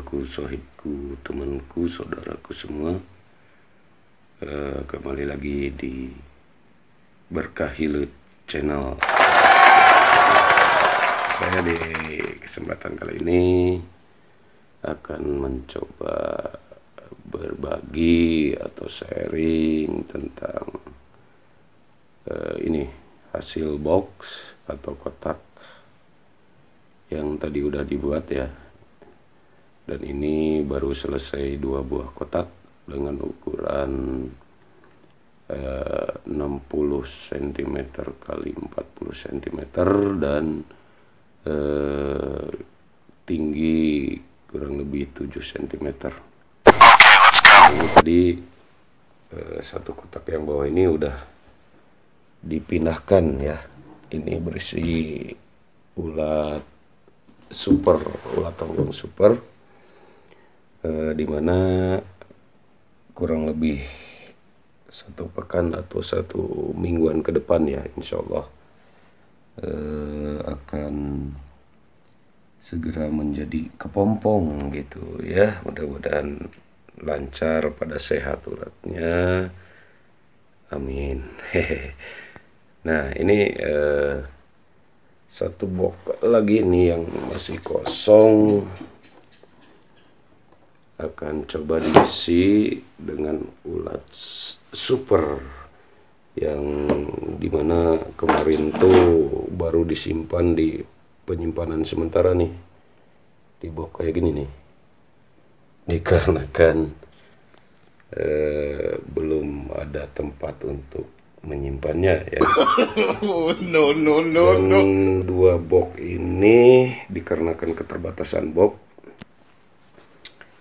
kawanku, sohibku, temanku, saudaraku semua, kembali lagi di Berkah Hilut Channel. Saya di kesempatan kali ini akan mencoba berbagi atau sharing tentang ini hasil box atau kotak yang tadi udah dibuat ya. Dan ini baru selesai 2 buah kotak dengan ukuran 60 cm kali 40 cm dan tinggi kurang lebih 7 cm. Ini tadi satu kotak yang bawah ini udah dipindahkan ya. Ini berisi ulat super, ulat tonggong super, dimana kurang lebih 1 pekan atau 1 mingguan ke depan ya, insya Allah akan segera menjadi kepompong gitu ya. Mudah-mudahan lancar, pada sehat ulatnya, amin. Nah ini 1 box lagi nih yang masih kosong, akan coba diisi dengan ulat super yang dimana kemarin tuh baru disimpan di penyimpanan sementara nih, di box kayak gini nih, dikarenakan belum ada tempat untuk menyimpannya ya. Dan 2 box ini dikarenakan keterbatasan box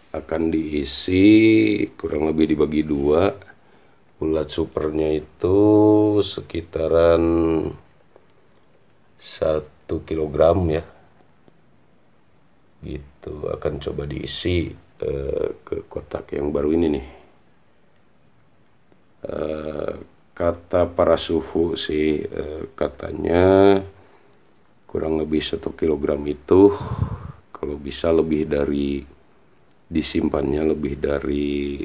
akan diisi kurang lebih dibagi 2. Ulat supernya itu sekitaran 1 kilogram ya, gitu. Akan coba diisi ke kotak yang baru ini nih. Kata para suhu sih, katanya kurang lebih 1 kilogram itu kalau bisa lebih dari, disimpannya lebih dari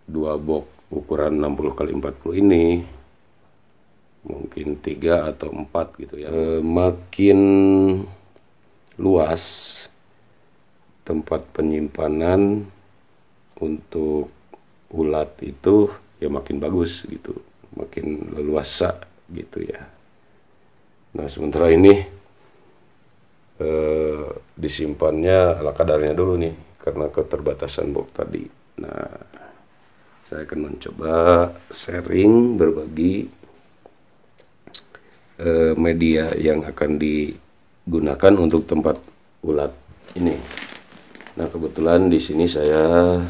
2 box ukuran 60 kali 40 ini, mungkin 3 atau 4 gitu ya. Makin luas tempat penyimpanan untuk ulat itu ya makin bagus gitu, makin leluasa gitu ya. Nah sementara ini disimpannya ala kadarnya dulu nih karena keterbatasan box tadi. Nah saya akan mencoba sharing, berbagi media yang akan digunakan untuk tempat ulat ini. Nah kebetulan di sini saya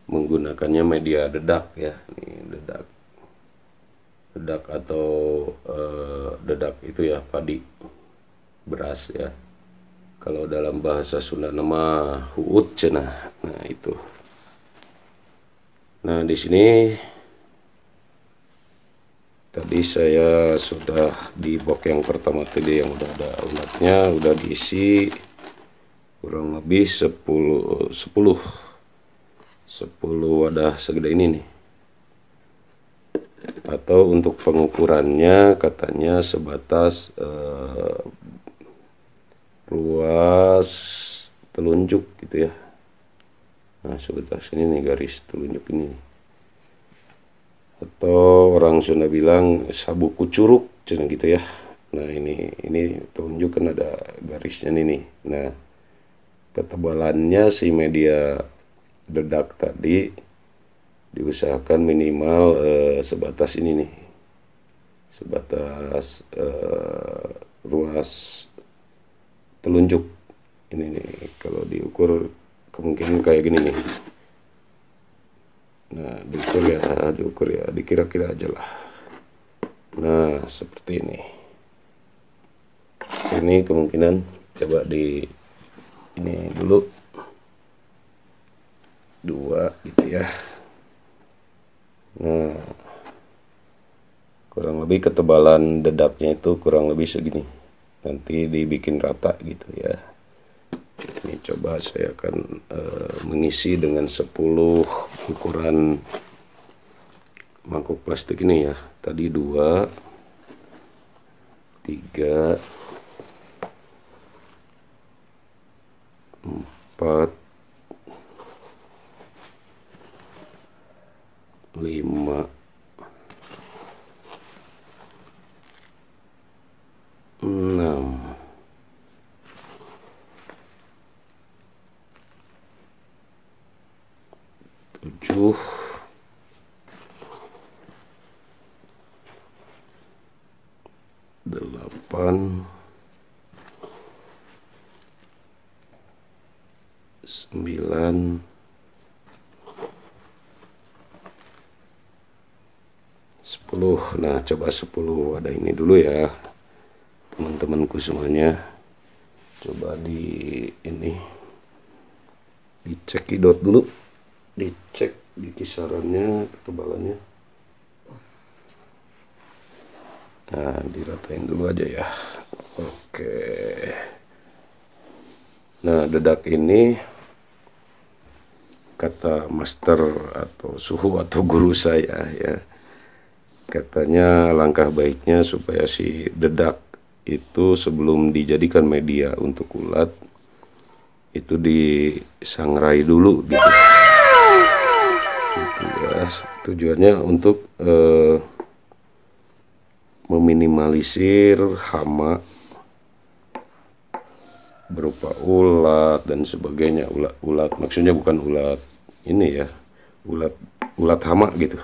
menggunakannya media dedak ya. Ini dedak atau dedak itu ya, padi beras ya. Kalau dalam bahasa Sunda nama huut cenah. Nah itu. Nah di sini tadi saya sudah di box yang pertama tadi yang udah ada ulatnya, udah diisi kurang lebih 10 wadah segede ini nih. Atau untuk pengukurannya katanya sebatas ruas telunjuk gitu ya. Nah sebatas ini nih, garis telunjuk ini. Atau orang Sunda bilang sabu kucuruk cina gitu ya. Nah ini telunjuk kan ada garisnya nih. Nah ketebalannya si media dedak tadi diusahakan minimal sebatas ini nih, sebatas ruas telunjuk ini nih. Kalau diukur kemungkinan kayak gini nih. Nah diukur ya dikira-kira aja lah. Nah seperti ini kemungkinan coba di ini dulu 2 gitu ya. Nah kurang lebih ketebalan dedaknya itu kurang lebih segini, nanti dibikin rata gitu ya. Ini coba saya akan mengisi dengan 10 ukuran mangkuk plastik ini ya. Tadi 2, 3, 4, 5, 6, 7, 8, 9, 10. Nah, coba 10 ada ini dulu ya, teman-temanku semuanya. Coba dicek dot dulu, dicek di kisarannya, ketebalannya. Nah, diratain dulu aja ya. Oke. Nah, dedak ini kata master atau suhu atau guru saya ya, katanya langkah baiknya supaya si dedak itu sebelum dijadikan media untuk ulat itu disangrai dulu gitu. Gitu ya. Tujuannya untuk meminimalisir hama berupa ulat dan sebagainya. Ulat maksudnya bukan ulat ini ya, ulat hama gitu,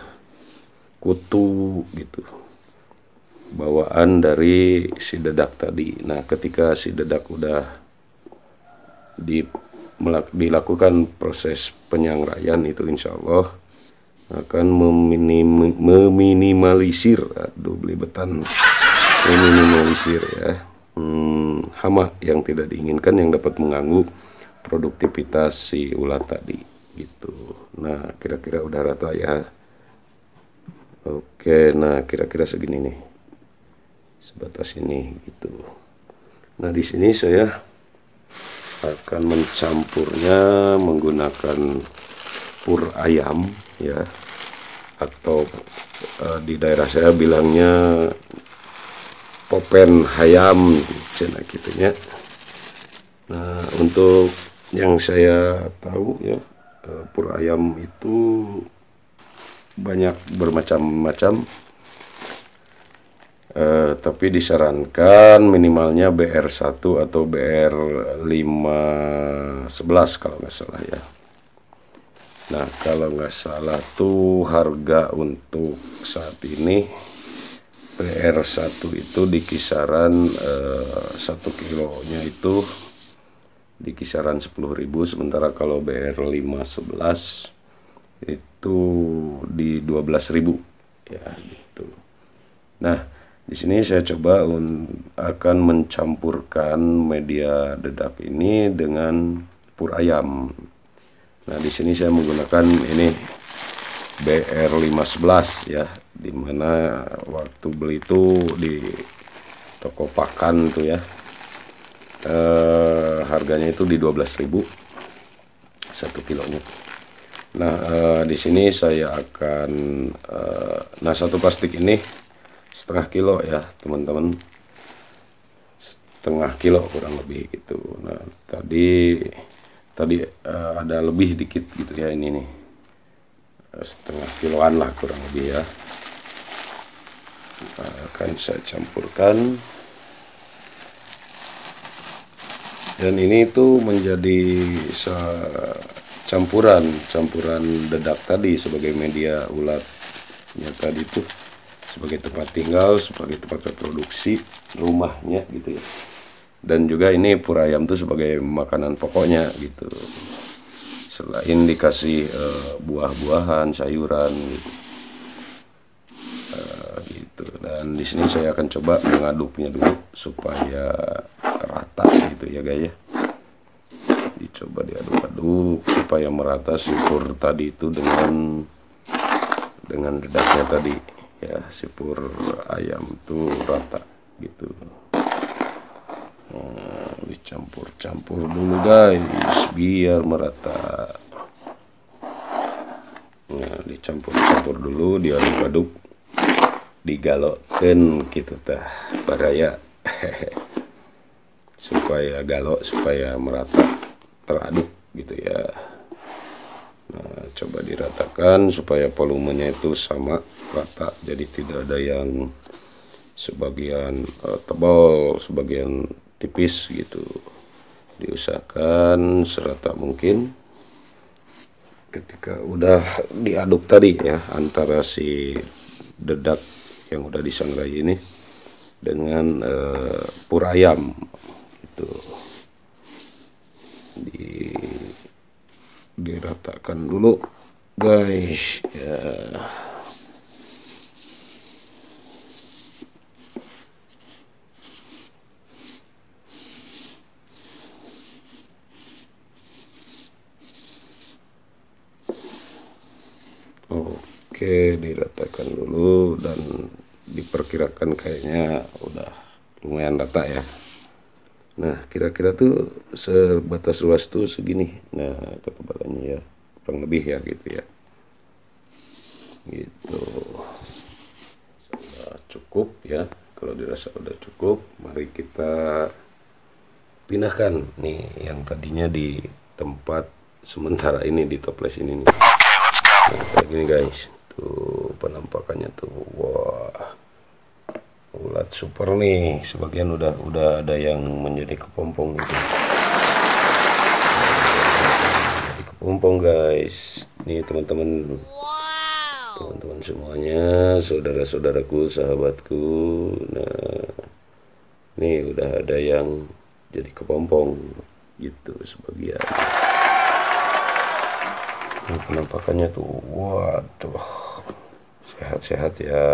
kutu gitu, bawaan dari si dedak tadi. Nah, ketika si dedak udah dilakukan proses penyangraian itu, insya Allah akan meminimalisir, meminimalisir ya, hama yang tidak diinginkan yang dapat mengganggu produktivitas si ulat tadi gitu. Nah, kira-kira udah rata ya. Oke, nah kira-kira segini nih, sebatas ini gitu. Nah, di sini saya akan mencampurnya menggunakan pur ayam ya, atau di daerah saya bilangnya popen hayam cina gitunya. Nah, untuk yang saya tahu ya, pur ayam itu banyak bermacam-macam, tapi disarankan minimalnya BR1 atau BR511 kalau nggak salah ya. Nah, kalau nggak salah tuh harga untuk saat ini BR1 itu di kisaran 1 kilonya itu di kisaran 10.000, sementara kalau BR511 itu di 12.000 ya gitu. Nah, di sini saya coba akan mencampurkan media dedak ini dengan pur ayam. Nah, di sini saya menggunakan ini BR511 ya, dimana waktu beli itu di toko pakan tuh ya, harganya itu di 12.000 1 kilonya. Nah, di sini saya akan nah, satu plastik ini setengah kilo ya teman-teman, setengah kilo kurang lebih gitu. Nah, tadi ada lebih dikit gitu ya, ini nih setengah kiloan lah kurang lebih ya. Nah, akan saya campurkan, dan ini tuh menjadi campuran dedak tadi sebagai media ulatnya tadi tuh, sebagai tempat tinggal, sebagai tempat reproduksi rumahnya gitu ya. Dan juga ini pur ayam tuh sebagai makanan pokoknya gitu, selain dikasih buah-buahan, sayuran gitu. Dan di sini saya akan coba mengaduknya dulu supaya rata gitu ya guys ya. Dicoba diaduk-aduk supaya merata si pur tadi itu dengan dedaknya tadi ya, si pur ayam tuh rata gitu. Nah, dicampur-campur dulu guys biar merata. Nah, dicampur-campur dulu, diaduk-aduk, digaloken gitu tah baraya supaya galok, supaya merata, teraduk gitu ya. Nah, coba diratakan supaya volumenya itu sama, rata, jadi tidak ada yang sebagian tebal, sebagian tipis gitu. Diusahakan serata mungkin. Ketika udah diaduk tadi ya antara si dedak yang udah disangrai ini dengan pur ayam gitu, diratakan dulu guys ya. Oke, diratakan dulu dan diperkirakan kayaknya udah lumayan rata ya. Nah, kira-kira tuh sebatas luas tuh segini. Nah, ketebalannya ya kurang lebih ya gitu ya. Gitu. Sudah cukup ya. Kalau dirasa udah cukup, mari kita pindahkan nih yang tadinya di tempat sementara ini, di toples ini nih. Nah, kayak gini guys. Tuh penampakannya tuh. Wah. Ulat super nih. Sebagian udah ada yang menjadi kepompong gitu. Jadi kepompong guys. Nih teman-teman. Teman-teman semuanya, saudara-saudaraku, sahabatku. Nah, nih udah ada yang jadi kepompong gitu sebagian. Ini penampakannya tuh, waduh, sehat-sehat ya,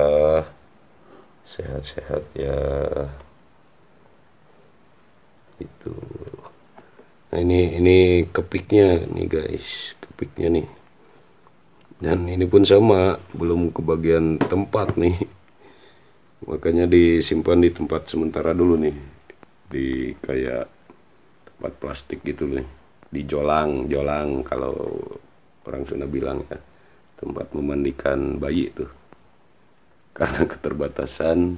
sehat-sehat ya, itu. Nah ini kepiknya nih guys, kepiknya nih. Dan ini pun sama, belum kebagian tempat nih. Makanya disimpan di tempat sementara dulu nih. Di kayak tempat plastik gitu nih. Di jolang kalau orang Sunda bilang ya. Tempat memandikan bayi tuh. Karena keterbatasan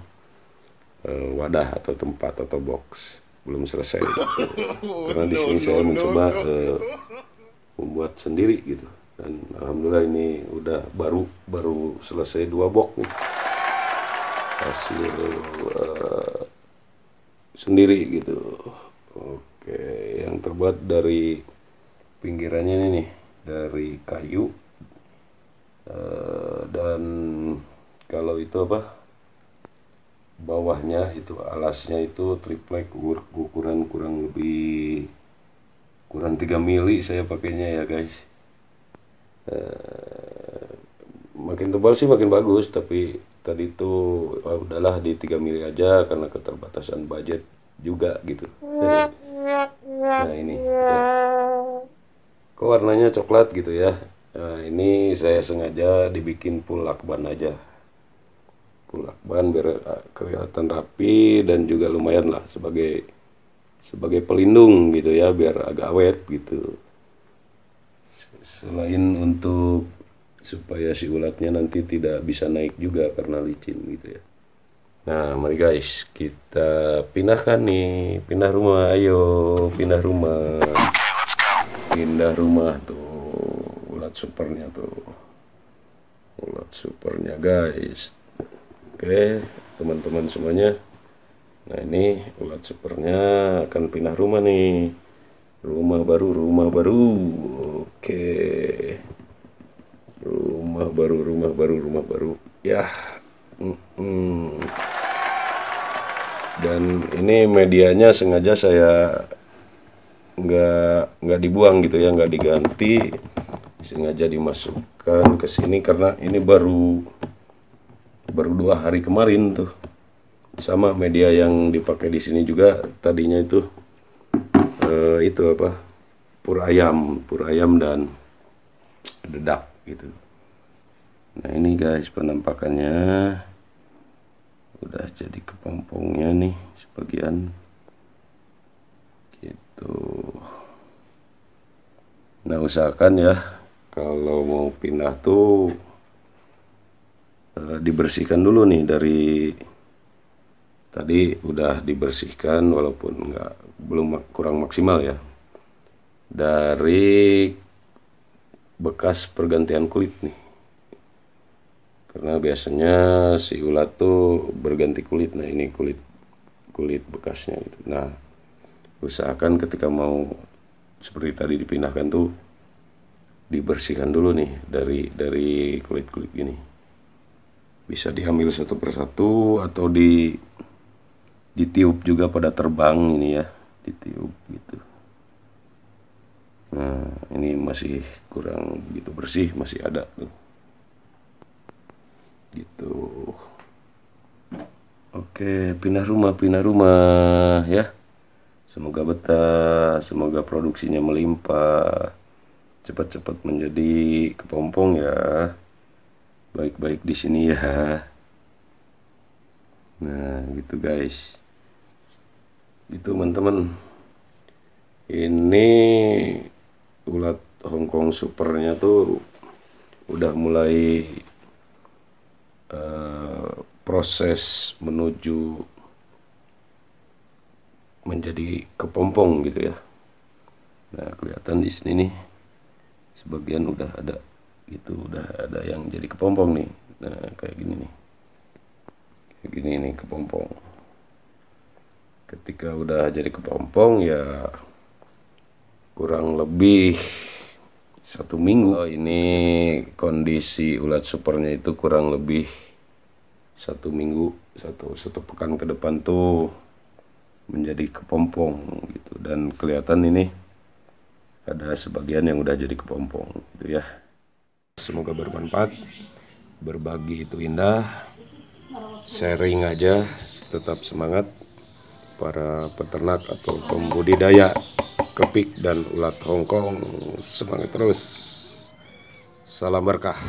wadah atau tempat atau box belum selesai. Karena di sini saya mencoba membuat sendiri gitu. Dan alhamdulillah ini udah baru selesai 2 box nih, hasil sendiri gitu. Oke, yang terbuat dari pinggirannya ini nih dari kayu, dan kalau itu apa, bawahnya itu alasnya itu triplek, ukuran kurang 3 mili saya pakainya ya guys. Makin tebal sih makin bagus, tapi tadi itu udahlah di 3 mili aja karena keterbatasan budget juga gitu. Nah ini ya. Kok warnanya coklat gitu ya. Nah ini saya sengaja dibikin full lakban aja, full lakban biar kelihatan rapi dan juga lumayan lah sebagai pelindung gitu ya, biar agak awet gitu. Selain untuk supaya si ulatnya nanti tidak bisa naik juga karena licin gitu ya. Nah, mari guys, kita pindahkan nih, pindah rumah, ayo pindah rumah. Pindah rumah tuh, ulat supernya tuh. Ulat supernya guys. Oke, teman-teman semuanya. Nah, ini ulat supernya akan pindah rumah nih. Rumah baru. Oke. Rumah baru. Ya. Dan ini medianya sengaja saya nggak dibuang gitu ya, nggak diganti. Sengaja dimasukkan ke sini karena ini baru 2 hari kemarin tuh. Sama media yang dipakai di sini juga tadinya itu apa, pur ayam dan dedak gitu. Nah ini guys penampakannya udah jadi kepompongnya nih sebagian. Nah, usahakan ya kalau mau pindah tuh dibersihkan dulu nih. Dari tadi udah dibersihkan walaupun belum kurang maksimal ya, dari bekas pergantian kulit nih, karena biasanya si ulat tuh berganti kulit. Nah, ini kulit bekasnya gitu. Nah, usahakan ketika mau seperti tadi dipindahkan tuh dibersihkan dulu nih dari kulit-kulit gini. Bisa diambil satu persatu atau ditiup juga pada terbang ini ya, ditiup gitu. Nah, ini masih kurang begitu bersih, masih ada tuh. Gitu. Oke, pindah rumah ya. Semoga betah, semoga produksinya melimpah. Cepat-cepat menjadi kepompong ya. Baik-baik di sini ya. Nah, gitu guys. Gitu teman-teman. Ini ulat Hongkong supernya tuh udah mulai proses menuju menjadi kepompong gitu ya. Nah, kelihatan di sini nih sebagian udah ada gitu, udah ada yang jadi kepompong nih. Nah, kayak gini nih. Kayak gini nih kepompong. Ketika udah jadi kepompong ya kurang lebih 1 minggu. Oh, ini kondisi ulat supernya itu kurang lebih 1 minggu, satu pekan ke depan tuh menjadi kepompong gitu. Dan kelihatan ini ada sebagian yang udah jadi kepompong gitu ya. Semoga bermanfaat. Berbagi itu indah. Sharing aja, tetap semangat para peternak atau pembudidaya kepik dan ulat Hongkong. Semangat terus. Salam berkah.